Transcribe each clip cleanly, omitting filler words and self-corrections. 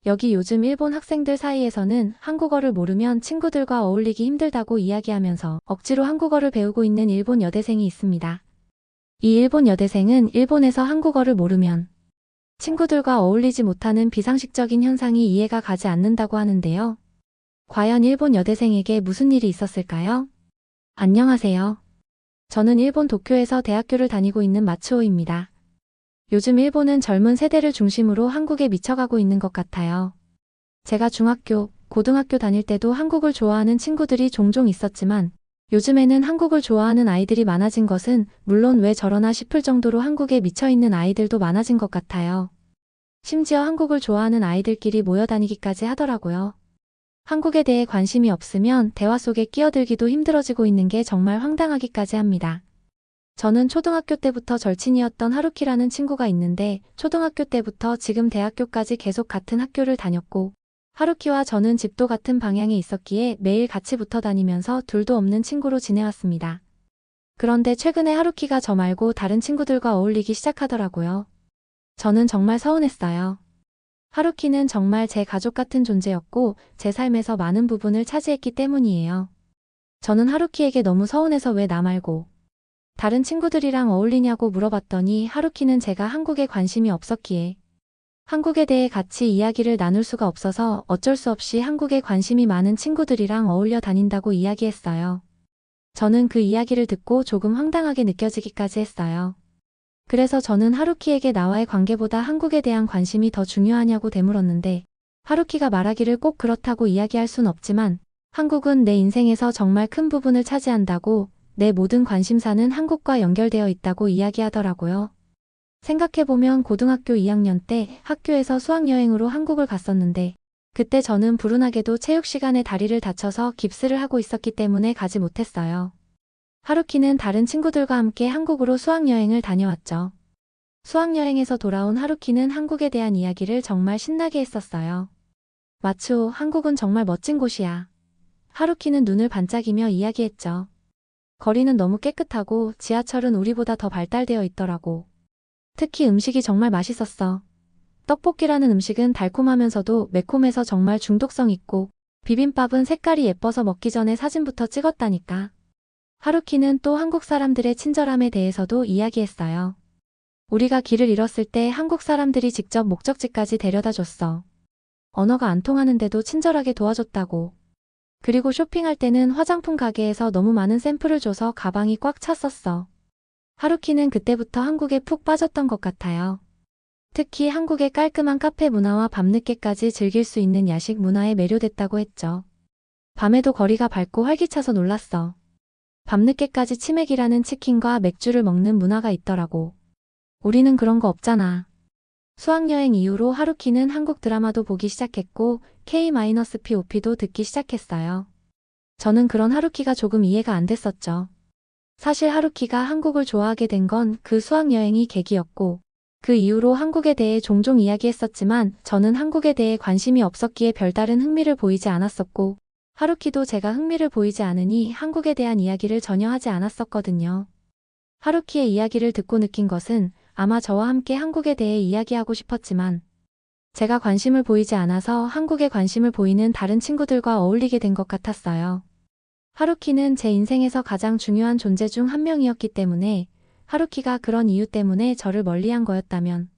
여기 요즘 일본 학생들 사이에서는 한국어를 모르면 친구들과 어울리기 힘들다고 이야기하면서 억지로 한국어를 배우고 있는 일본 여대생이 있습니다. 이 일본 여대생은 일본에서 한국어를 모르면 친구들과 어울리지 못하는 비상식적인 현상이 이해가 가지 않는다고 하는데요. 과연 일본 여대생에게 무슨 일이 있었을까요? 안녕하세요. 저는 일본 도쿄에서 대학교를 다니고 있는 마츠오입니다. 요즘 일본은 젊은 세대를 중심으로 한국에 미쳐가고 있는 것 같아요. 제가 중학교, 고등학교 다닐 때도 한국을 좋아하는 친구들이 종종 있었지만 요즘에는 한국을 좋아하는 아이들이 많아진 것은 물론 왜 저러나 싶을 정도로 한국에 미쳐있는 아이들도 많아진 것 같아요. 심지어 한국을 좋아하는 아이들끼리 모여 다니기까지 하더라고요. 한국에 대해 관심이 없으면 대화 속에 끼어들기도 힘들어지고 있는 게 정말 황당하기까지 합니다. 저는 초등학교 때부터 절친이었던 하루키라는 친구가 있는데 초등학교 때부터 지금 대학교까지 계속 같은 학교를 다녔고 하루키와 저는 집도 같은 방향에 있었기에 매일 같이 붙어 다니면서 둘도 없는 친구로 지내왔습니다. 그런데 최근에 하루키가 저 말고 다른 친구들과 어울리기 시작하더라고요. 저는 정말 서운했어요. 하루키는 정말 제 가족 같은 존재였고 제 삶에서 많은 부분을 차지했기 때문이에요. 저는 하루키에게 너무 서운해서 왜 나 말고 다른 친구들이랑 어울리냐고 물어봤더니 하루키는 제가 한국에 관심이 없었기에 한국에 대해 같이 이야기를 나눌 수가 없어서 어쩔 수 없이 한국에 관심이 많은 친구들이랑 어울려 다닌다고 이야기했어요. 저는 그 이야기를 듣고 조금 황당하게 느껴지기까지 했어요. 그래서 저는 하루키에게 나와의 관계보다 한국에 대한 관심이 더 중요하냐고 되물었는데 하루키가 말하기를 꼭 그렇다고 이야기할 순 없지만 한국은 내 인생에서 정말 큰 부분을 차지한다고 내 모든 관심사는 한국과 연결되어 있다고 이야기하더라고요. 생각해보면 고등학교 2학년 때 학교에서 수학여행으로 한국을 갔었는데 그때 저는 불운하게도 체육 시간에 다리를 다쳐서 깁스를 하고 있었기 때문에 가지 못했어요. 하루키는 다른 친구들과 함께 한국으로 수학여행을 다녀왔죠. 수학여행에서 돌아온 하루키는 한국에 대한 이야기를 정말 신나게 했었어요. 마츠오, 한국은 정말 멋진 곳이야. 하루키는 눈을 반짝이며 이야기했죠. 거리는 너무 깨끗하고 지하철은 우리보다 더 발달되어 있더라고. 특히 음식이 정말 맛있었어. 떡볶이라는 음식은 달콤하면서도 매콤해서 정말 중독성 있고 비빔밥은 색깔이 예뻐서 먹기 전에 사진부터 찍었다니까. 하루키는 또 한국 사람들의 친절함에 대해서도 이야기했어요. 우리가 길을 잃었을 때 한국 사람들이 직접 목적지까지 데려다 줬어. 언어가 안 통하는데도 친절하게 도와줬다고. 그리고 쇼핑할 때는 화장품 가게에서 너무 많은 샘플을 줘서 가방이 꽉 찼었어. 하루키는 그때부터 한국에 푹 빠졌던 것 같아요. 특히 한국의 깔끔한 카페 문화와 밤늦게까지 즐길 수 있는 야식 문화에 매료됐다고 했죠. 밤에도 거리가 밝고 활기차서 놀랐어. 밤늦게까지 치맥이라는 치킨과 맥주를 먹는 문화가 있더라고. 우리는 그런 거 없잖아. 수학여행 이후로 하루키는 한국 드라마도 보기 시작했고 K-POP도 듣기 시작했어요. 저는 그런 하루키가 조금 이해가 안 됐었죠. 사실 하루키가 한국을 좋아하게 된 건 그 수학여행이 계기였고 그 이후로 한국에 대해 종종 이야기했었지만 저는 한국에 대해 관심이 없었기에 별다른 흥미를 보이지 않았었고 하루키도 제가 흥미를 보이지 않으니 한국에 대한 이야기를 전혀 하지 않았었거든요. 하루키의 이야기를 듣고 느낀 것은 아마 저와 함께 한국에 대해 이야기하고 싶었지만 제가 관심을 보이지 않아서 한국에 관심을 보이는 다른 친구들과 어울리게 된 것 같았어요. 하루키는 제 인생에서 가장 중요한 존재 중 한 명이었기 때문에 하루키가 그런 이유 때문에 저를 멀리한 거였다면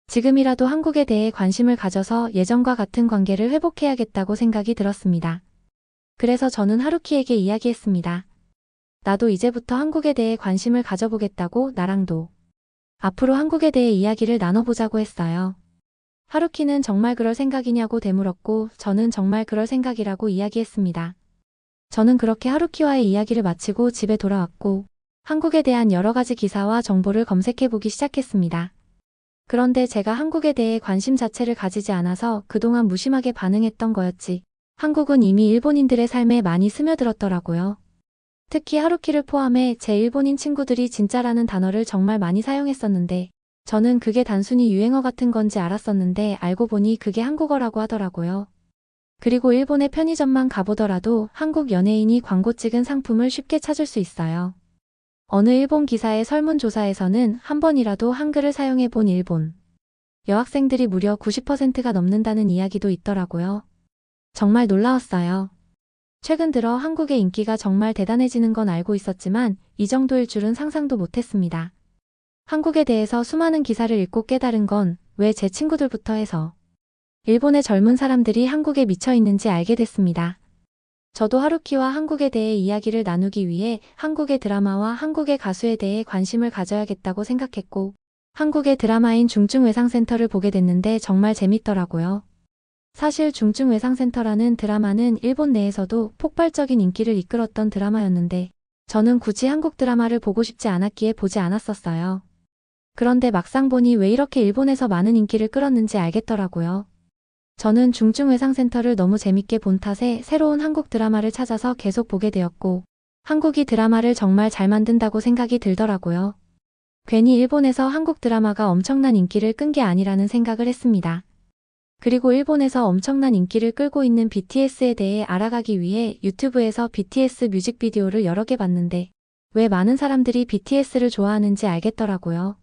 지금이라도 한국에 대해 관심을 가져서 예전과 같은 관계를 회복해야겠다고 생각이 들었습니다. 그래서 저는 하루키에게 이야기했습니다. 나도 이제부터 한국에 대해 관심을 가져보겠다고 나랑도 앞으로 한국에 대해 이야기를 나눠보자고 했어요. 하루키는 정말 그럴 생각이냐고 되물었고 저는 정말 그럴 생각이라고 이야기했습니다. 저는 그렇게 하루키와의 이야기를 마치고 집에 돌아왔고 한국에 대한 여러 가지 기사와 정보를 검색해보기 시작했습니다. 그런데 제가 한국에 대해 관심 자체를 가지지 않아서 그동안 무심하게 반응했던 거였지. 한국은 이미 일본인들의 삶에 많이 스며들었더라고요. 특히 하루키를 포함해 제 일본인 친구들이 진짜라는 단어를 정말 많이 사용했었는데 저는 그게 단순히 유행어 같은 건지 알았었는데 알고 보니 그게 한국어라고 하더라고요. 그리고 일본의 편의점만 가보더라도 한국 연예인이 광고 찍은 상품을 쉽게 찾을 수 있어요. 어느 일본 기사의 설문조사에서는 한 번이라도 한글을 사용해 본 일본 여학생들이 무려 90%가 넘는다는 이야기도 있더라고요. 정말 놀라웠어요. 최근 들어 한국의 인기가 정말 대단해지는 건 알고 있었지만 이 정도일 줄은 상상도 못했습니다. 한국에 대해서 수많은 기사를 읽고 깨달은 건 왜 제 친구들부터 해서 일본의 젊은 사람들이 한국에 미쳐 있는지 알게 됐습니다. 저도 하루키와 한국에 대해 이야기를 나누기 위해 한국의 드라마와 한국의 가수에 대해 관심을 가져야겠다고 생각했고 한국의 드라마인 중증외상센터를 보게 됐는데 정말 재밌더라고요. 사실 중증외상센터라는 드라마는 일본 내에서도 폭발적인 인기를 이끌었던 드라마였는데 저는 굳이 한국 드라마를 보고 싶지 않았기에 보지 않았었어요. 그런데 막상 보니 왜 이렇게 일본에서 많은 인기를 끌었는지 알겠더라고요. 저는 중증외상센터를 너무 재밌게 본 탓에 새로운 한국 드라마를 찾아서 계속 보게 되었고 한국이 드라마를 정말 잘 만든다고 생각이 들더라고요. 괜히 일본에서 한국 드라마가 엄청난 인기를 끈 게 아니라는 생각을 했습니다. 그리고 일본에서 엄청난 인기를 끌고 있는 BTS에 대해 알아가기 위해 유튜브에서 BTS 뮤직비디오를 여러 개 봤는데 왜 많은 사람들이 BTS를 좋아하는지 알겠더라고요.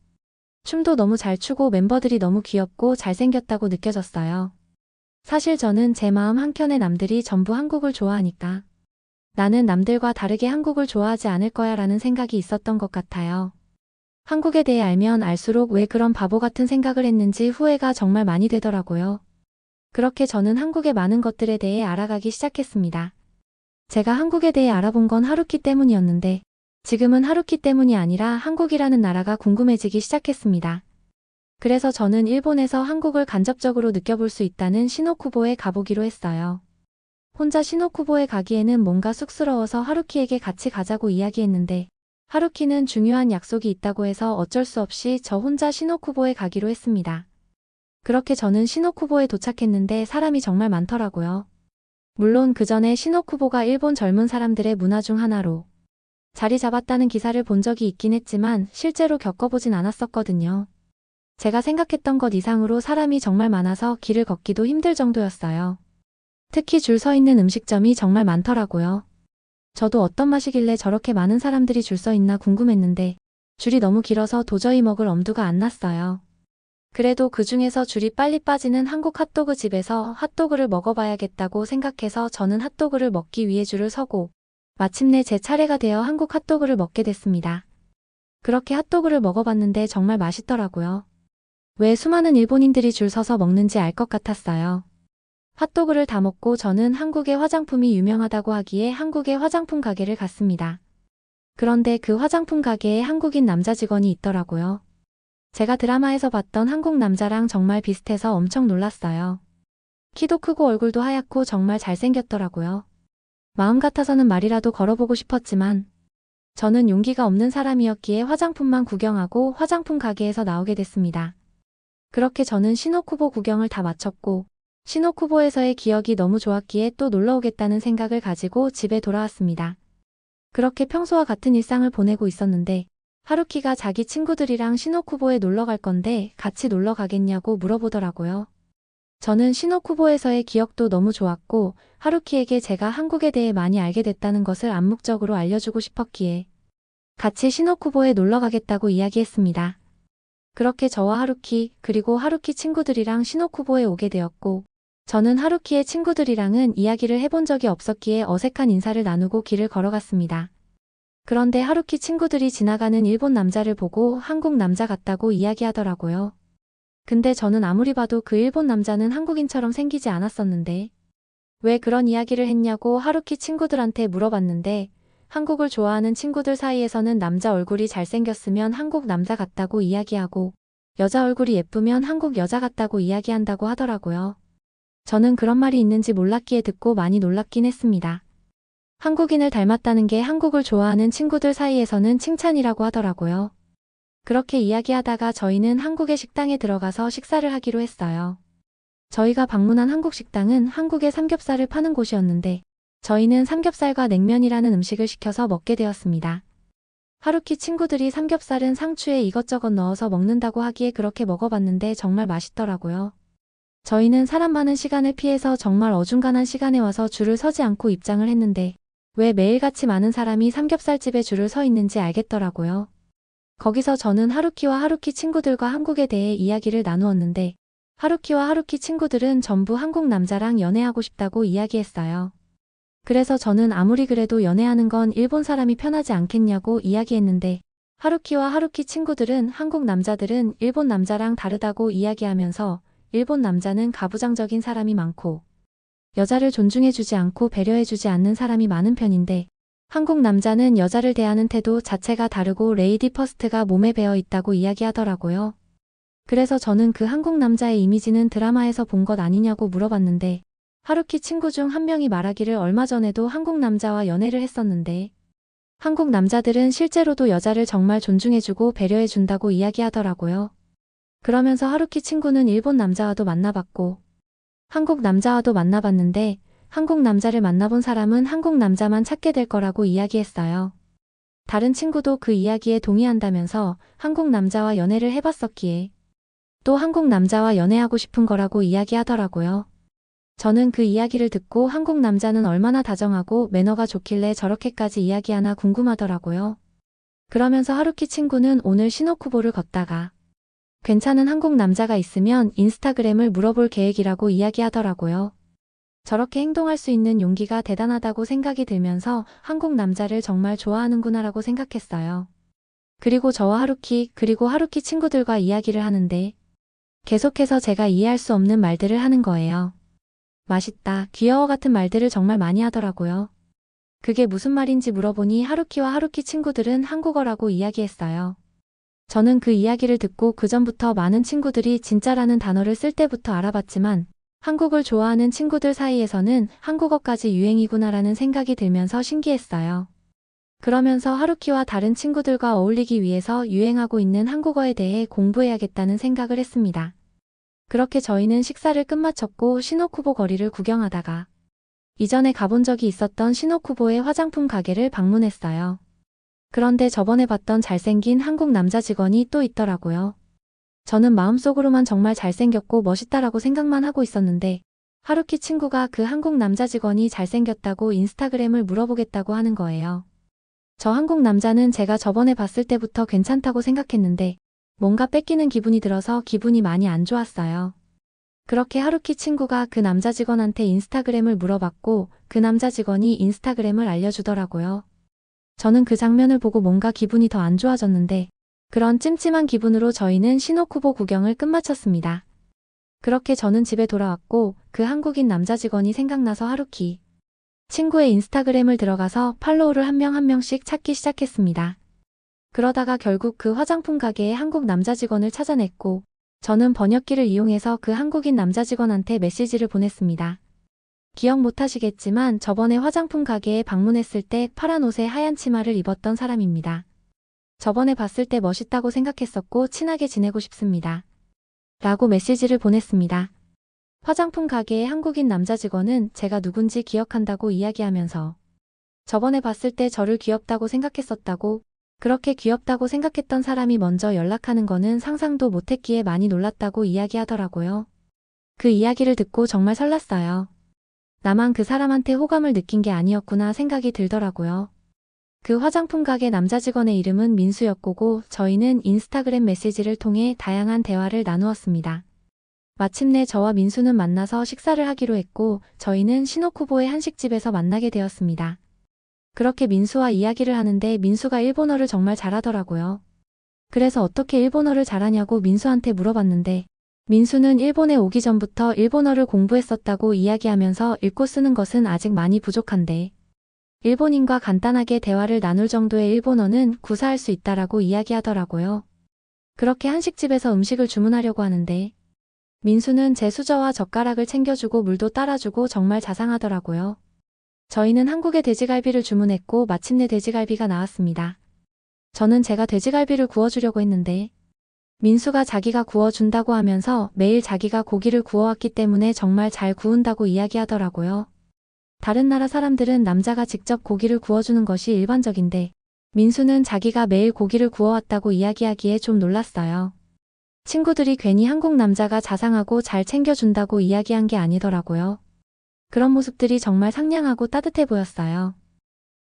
춤도 너무 잘 추고 멤버들이 너무 귀엽고 잘생겼다고 느껴졌어요. 사실 저는 제 마음 한켠에 남들이 전부 한국을 좋아하니까 나는 남들과 다르게 한국을 좋아하지 않을 거야 라는 생각이 있었던 것 같아요. 한국에 대해 알면 알수록 왜 그런 바보 같은 생각을 했는지 후회가 정말 많이 되더라고요. 그렇게 저는 한국의 많은 것들에 대해 알아가기 시작했습니다. 제가 한국에 대해 알아본 건 하루키 때문이었는데 지금은 하루키 때문이 아니라 한국이라는 나라가 궁금해지기 시작했습니다. 그래서 저는 일본에서 한국을 간접적으로 느껴볼 수 있다는 시노쿠보에 가보기로 했어요. 혼자 시노쿠보에 가기에는 뭔가 쑥스러워서 하루키에게 같이 가자고 이야기했는데 하루키는 중요한 약속이 있다고 해서 어쩔 수 없이 저 혼자 시노쿠보에 가기로 했습니다. 그렇게 저는 시노쿠보에 도착했는데 사람이 정말 많더라고요. 물론 그 전에 시노쿠보가 일본 젊은 사람들의 문화 중 하나로 자리 잡았다는 기사를 본 적이 있긴 했지만 실제로 겪어보진 않았었거든요. 제가 생각했던 것 이상으로 사람이 정말 많아서 길을 걷기도 힘들 정도였어요. 특히 줄 서 있는 음식점이 정말 많더라고요. 저도 어떤 맛이길래 저렇게 많은 사람들이 줄 서 있나 궁금했는데 줄이 너무 길어서 도저히 먹을 엄두가 안 났어요. 그래도 그 중에서 줄이 빨리 빠지는 한국 핫도그 집에서 핫도그를 먹어봐야겠다고 생각해서 저는 핫도그를 먹기 위해 줄을 서고 마침내 제 차례가 되어 한국 핫도그를 먹게 됐습니다. 그렇게 핫도그를 먹어봤는데 정말 맛있더라고요. 왜 수많은 일본인들이 줄 서서 먹는지 알 것 같았어요. 핫도그를 다 먹고 저는 한국의 화장품이 유명하다고 하기에 한국의 화장품 가게를 갔습니다. 그런데 그 화장품 가게에 한국인 남자 직원이 있더라고요. 제가 드라마에서 봤던 한국 남자랑 정말 비슷해서 엄청 놀랐어요. 키도 크고 얼굴도 하얗고 정말 잘생겼더라고요. 마음 같아서는 말이라도 걸어보고 싶었지만 저는 용기가 없는 사람이었기에 화장품만 구경하고 화장품 가게에서 나오게 됐습니다. 그렇게 저는 시노쿠보 구경을 다 마쳤고 시노쿠보에서의 기억이 너무 좋았기에 또 놀러 오겠다는 생각을 가지고 집에 돌아왔습니다. 그렇게 평소와 같은 일상을 보내고 있었는데 하루키가 자기 친구들이랑 시노쿠보에 놀러 갈 건데 같이 놀러 가겠냐고 물어보더라고요. 저는 시노쿠보에서의 기억도 너무 좋았고 하루키에게 제가 한국에 대해 많이 알게 됐다는 것을 암묵적으로 알려주고 싶었기에 같이 시노쿠보에 놀러 가겠다고 이야기했습니다. 그렇게 저와 하루키 그리고 하루키 친구들이랑 시노쿠보에 오게 되었고 저는 하루키의 친구들이랑은 이야기를 해본 적이 없었기에 어색한 인사를 나누고 길을 걸어갔습니다. 그런데 하루키 친구들이 지나가는 일본 남자를 보고 한국 남자 같다고 이야기하더라고요. 근데 저는 아무리 봐도 그 일본 남자는 한국인처럼 생기지 않았었는데 왜 그런 이야기를 했냐고 하루키 친구들한테 물어봤는데 한국을 좋아하는 친구들 사이에서는 남자 얼굴이 잘생겼으면 한국 남자 같다고 이야기하고 여자 얼굴이 예쁘면 한국 여자 같다고 이야기한다고 하더라고요. 저는 그런 말이 있는지 몰랐기에 듣고 많이 놀랍긴 했습니다. 한국인을 닮았다는 게 한국을 좋아하는 친구들 사이에서는 칭찬이라고 하더라고요. 그렇게 이야기하다가 저희는 한국의 식당에 들어가서 식사를 하기로 했어요. 저희가 방문한 한국 식당은 한국의 삼겹살을 파는 곳이었는데 저희는 삼겹살과 냉면이라는 음식을 시켜서 먹게 되었습니다. 하루키 친구들이 삼겹살은 상추에 이것저것 넣어서 먹는다고 하기에 그렇게 먹어봤는데 정말 맛있더라고요. 저희는 사람 많은 시간을 피해서 정말 어중간한 시간에 와서 줄을 서지 않고 입장을 했는데 왜 매일같이 많은 사람이 삼겹살집에 줄을 서 있는지 알겠더라고요. 거기서 저는 하루키와 하루키 친구들과 한국에 대해 이야기를 나누었는데 하루키와 하루키 친구들은 전부 한국 남자랑 연애하고 싶다고 이야기했어요. 그래서 저는 아무리 그래도 연애하는 건 일본 사람이 편하지 않겠냐고 이야기했는데 하루키와 하루키 친구들은 한국 남자들은 일본 남자랑 다르다고 이야기하면서 일본 남자는 가부장적인 사람이 많고 여자를 존중해주지 않고 배려해주지 않는 사람이 많은 편인데 한국 남자는 여자를 대하는 태도 자체가 다르고 레이디 퍼스트가 몸에 배어 있다고 이야기하더라고요. 그래서 저는 그 한국 남자의 이미지는 드라마에서 본 것 아니냐고 물어봤는데 하루키 친구 중 한 명이 말하기를 얼마 전에도 한국 남자와 연애를 했었는데 한국 남자들은 실제로도 여자를 정말 존중해주고 배려해준다고 이야기하더라고요. 그러면서 하루키 친구는 일본 남자와도 만나봤고 한국 남자와도 만나봤는데 한국 남자를 만나본 사람은 한국 남자만 찾게 될 거라고 이야기했어요. 다른 친구도 그 이야기에 동의한다면서 한국 남자와 연애를 해봤었기에 또 한국 남자와 연애하고 싶은 거라고 이야기하더라고요. 저는 그 이야기를 듣고 한국 남자는 얼마나 다정하고 매너가 좋길래 저렇게까지 이야기하나 궁금하더라고요. 그러면서 하루키 친구는 오늘 시노쿠보를 걷다가 괜찮은 한국 남자가 있으면 인스타그램을 물어볼 계획이라고 이야기하더라고요. 저렇게 행동할 수 있는 용기가 대단하다고 생각이 들면서 한국 남자를 정말 좋아하는구나라고 생각했어요. 그리고 저와 하루키 그리고 하루키 친구들과 이야기를 하는데 계속해서 제가 이해할 수 없는 말들을 하는 거예요. 맛있다, 귀여워 같은 말들을 정말 많이 하더라고요. 그게 무슨 말인지 물어보니 하루키와 하루키 친구들은 한국어라고 이야기했어요. 저는 그 이야기를 듣고 그전부터 많은 친구들이 진짜라는 단어를 쓸 때부터 알아봤지만 한국을 좋아하는 친구들 사이에서는 한국어까지 유행이구나라는 생각이 들면서 신기했어요. 그러면서 하루키와 다른 친구들과 어울리기 위해서 유행하고 있는 한국어에 대해 공부해야겠다는 생각을 했습니다. 그렇게 저희는 식사를 끝마쳤고 시노쿠보 거리를 구경하다가 이전에 가본 적이 있었던 시노쿠보의 화장품 가게를 방문했어요. 그런데 저번에 봤던 잘생긴 한국 남자 직원이 또 있더라고요. 저는 마음속으로만 정말 잘생겼고 멋있다라고 생각만 하고 있었는데 하루키 친구가 그 한국 남자 직원이 잘생겼다고 인스타그램을 물어보겠다고 하는 거예요. 저 한국 남자는 제가 저번에 봤을 때부터 괜찮다고 생각했는데 뭔가 뺏기는 기분이 들어서 기분이 많이 안 좋았어요. 그렇게 하루키 친구가 그 남자 직원한테 인스타그램을 물어봤고 그 남자 직원이 인스타그램을 알려주더라고요. 저는 그 장면을 보고 뭔가 기분이 더 안 좋아졌는데 그런 찜찜한 기분으로 저희는 시노쿠보 구경을 끝마쳤습니다. 그렇게 저는 집에 돌아왔고 그 한국인 남자 직원이 생각나서 하루키 친구의 인스타그램을 들어가서 팔로우를 한 명 한 명씩 찾기 시작했습니다. 그러다가 결국 그 화장품 가게의 한국 남자 직원을 찾아냈고 저는 번역기를 이용해서 그 한국인 남자 직원한테 메시지를 보냈습니다. 기억 못하시겠지만 저번에 화장품 가게에 방문했을 때 파란 옷에 하얀 치마를 입었던 사람입니다. 저번에 봤을 때 멋있다고 생각했었고 친하게 지내고 싶습니다. 라고 메시지를 보냈습니다. 화장품 가게의 한국인 남자 직원은 제가 누군지 기억한다고 이야기하면서 저번에 봤을 때 저를 귀엽다고 생각했었다고 그렇게 귀엽다고 생각했던 사람이 먼저 연락하는 거는 상상도 못했기에 많이 놀랐다고 이야기하더라고요. 그 이야기를 듣고 정말 설렜어요. 나만 그 사람한테 호감을 느낀 게 아니었구나 생각이 들더라고요. 그 화장품 가게 남자 직원의 이름은 민수였고 저희는 인스타그램 메시지를 통해 다양한 대화를 나누었습니다. 마침내 저와 민수는 만나서 식사를 하기로 했고 저희는 시노쿠보의 한식집에서 만나게 되었습니다. 그렇게 민수와 이야기를 하는데 민수가 일본어를 정말 잘하더라고요. 그래서 어떻게 일본어를 잘하냐고 민수한테 물어봤는데 민수는 일본에 오기 전부터 일본어를 공부했었다고 이야기하면서 읽고 쓰는 것은 아직 많이 부족한데 일본인과 간단하게 대화를 나눌 정도의 일본어는 구사할 수 있다라고 이야기하더라고요. 그렇게 한식집에서 음식을 주문하려고 하는데 민수는 제 수저와 젓가락을 챙겨주고 물도 따라주고 정말 자상하더라고요. 저희는 한국의 돼지갈비를 주문했고 마침내 돼지갈비가 나왔습니다. 저는 제가 돼지갈비를 구워주려고 했는데 민수가 자기가 구워준다고 하면서 매일 자기가 고기를 구워왔기 때문에 정말 잘 구운다고 이야기하더라고요. 다른 나라 사람들은 남자가 직접 고기를 구워주는 것이 일반적인데 민수는 자기가 매일 고기를 구워왔다고 이야기하기에 좀 놀랐어요. 친구들이 괜히 한국 남자가 자상하고 잘 챙겨준다고 이야기한 게 아니더라고요. 그런 모습들이 정말 상냥하고 따뜻해 보였어요.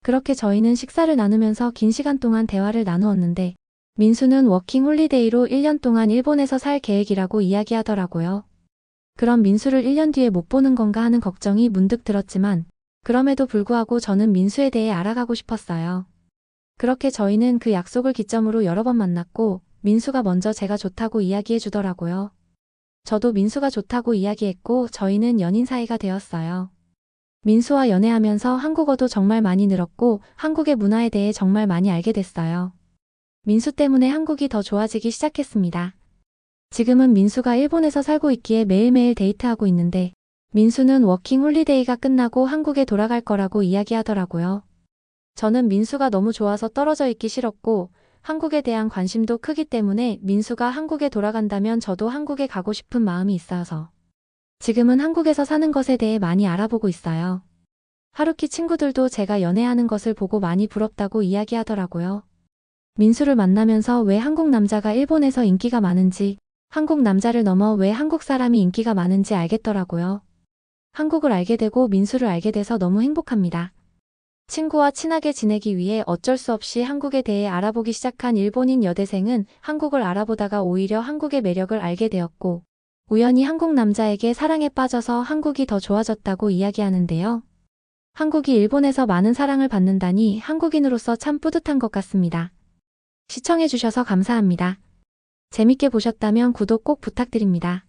그렇게 저희는 식사를 나누면서 긴 시간 동안 대화를 나누었는데 민수는 워킹 홀리데이로 1년 동안 일본에서 살 계획이라고 이야기하더라고요. 그럼 민수를 1년 뒤에 못 보는 건가 하는 걱정이 문득 들었지만 그럼에도 불구하고 저는 민수에 대해 알아가고 싶었어요. 그렇게 저희는 그 약속을 기점으로 여러 번 만났고 민수가 먼저 제가 좋다고 이야기해 주더라고요. 저도 민수가 좋다고 이야기했고 저희는 연인 사이가 되었어요. 민수와 연애하면서 한국어도 정말 많이 늘었고 한국의 문화에 대해 정말 많이 알게 됐어요. 민수 때문에 한국이 더 좋아지기 시작했습니다. 지금은 민수가 일본에서 살고 있기에 매일매일 데이트하고 있는데 민수는 워킹 홀리데이가 끝나고 한국에 돌아갈 거라고 이야기하더라고요. 저는 민수가 너무 좋아서 떨어져 있기 싫었고 한국에 대한 관심도 크기 때문에 민수가 한국에 돌아간다면 저도 한국에 가고 싶은 마음이 있어서 지금은 한국에서 사는 것에 대해 많이 알아보고 있어요. 하루키 친구들도 제가 연애하는 것을 보고 많이 부럽다고 이야기하더라고요. 민수를 만나면서 왜 한국 남자가 일본에서 인기가 많은지, 한국 남자를 넘어 왜 한국 사람이 인기가 많은지 알겠더라고요. 한국을 알게 되고 민수를 알게 돼서 너무 행복합니다. 친구와 친하게 지내기 위해 어쩔 수 없이 한국에 대해 알아보기 시작한 일본인 여대생은 한국을 알아보다가 오히려 한국의 매력을 알게 되었고, 우연히 한국 남자에게 사랑에 빠져서 한국이 더 좋아졌다고 이야기하는데요. 한국이 일본에서 많은 사랑을 받는다니 한국인으로서 참 뿌듯한 것 같습니다. 시청해주셔서 감사합니다. 재밌게 보셨다면 구독 꼭 부탁드립니다.